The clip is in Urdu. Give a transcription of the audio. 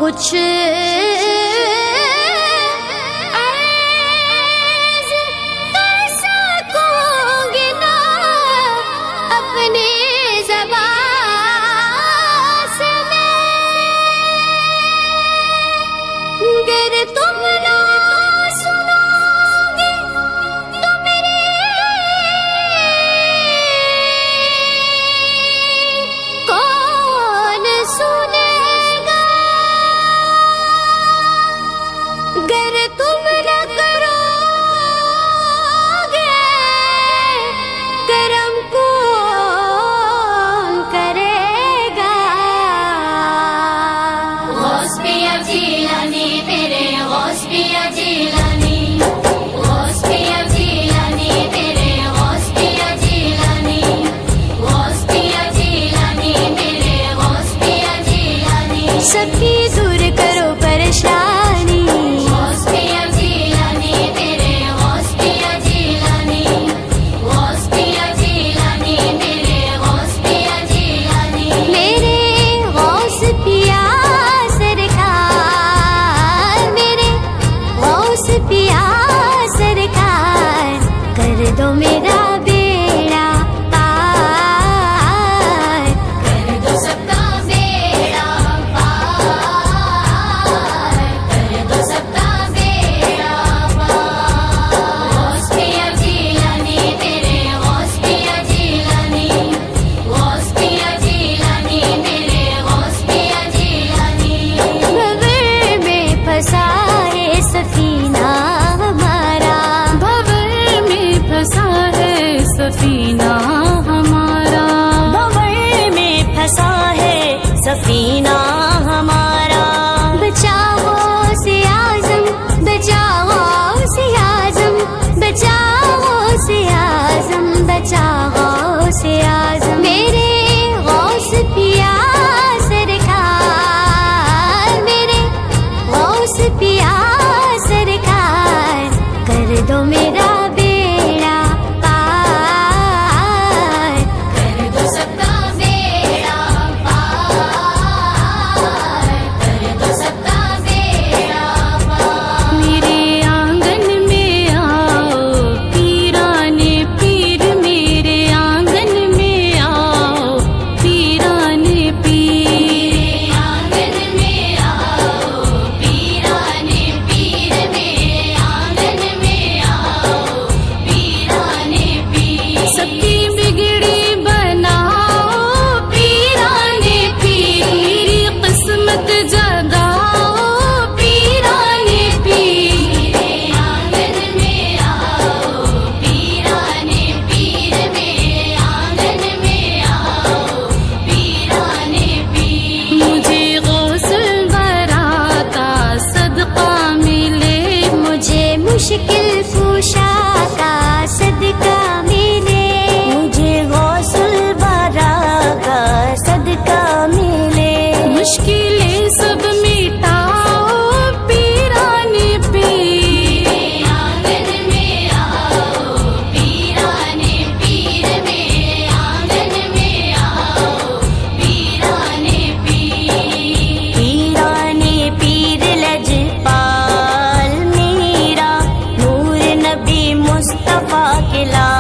کچھ عرض کر سکوں گی نا اپنی زبان سے میں، گر تم نہ سنو گے تو میری کون سنے گا، گر تم نہ کرو گے کرم کون کرے گا۔ غوث پیا جیلانی تیرے، غوث پیا جیلانی، غوث پیا جیلانی تیرے، غوث پیا جیلانی، غوث پیا جیلانی تیرے، غوث پیا جیلانی، سب کی دور کرو پریشانی۔ غوث پیا جیلانی تیرے، غوث پیا جیلانی، غوث پیا جیلانی تیرے، غوث پیا جیلانی، میرے غوث پیا سرکار، میرے غوث پیا سرکار، کر دو میرا بیڑا پار، کر دو سب کا بیڑا پار، کر دو سب کا بیڑا پار۔ غوث پیا جیلانی تیرے، غوث پیا جیلانی، غوث پیا جیلانی تیرے، غوث پیا جیلانی، بھور میں پھنسا ہے سفینہ ہمارا، بھور میں پھنسا ہے سفینہ ہمارا، بھور میں پھنسا ہے سفینہ ہمارا، بچاؤ سے اعظم، بچاؤ سے اعظم، بچاؤ سے اعظم، بچاؤ سے اعظم، میرے غوث پیا سرکار، میرے غوث پیا سرکار، کر دو میرا بیڑا پار، کر دو سب کا بیڑا پار، کر دو سب کا بیڑا پار۔ میرے آنگن میں آؤ پیران پیر، میرے آنگن میں آؤ پیران پیر، آنگن میں آؤ پیران پیر، میرے آنگن میں آؤ پیران پیر، سب کی بگڑی بناؤ پیران پیر، میری قسمت جگاؤ پیران پیر، میرے آنگن میں آؤ پیران پیر، میرے آنگن میں آؤ پیران پیر، مجھے غوث الورا کا صدقہ ملے، مجھے مشکل کشا کا صدقہ ملے، مجھے غوث الورا کا صدقہ ملے، مشکلیں سب مٹاؤ پیران پیر، میرے آنگن میں آؤ پیران پیر، میرے آنگن میں آؤ پیران پیر، پیران پیر لجپال میرا، نور نبی مصطفیٰ کے لال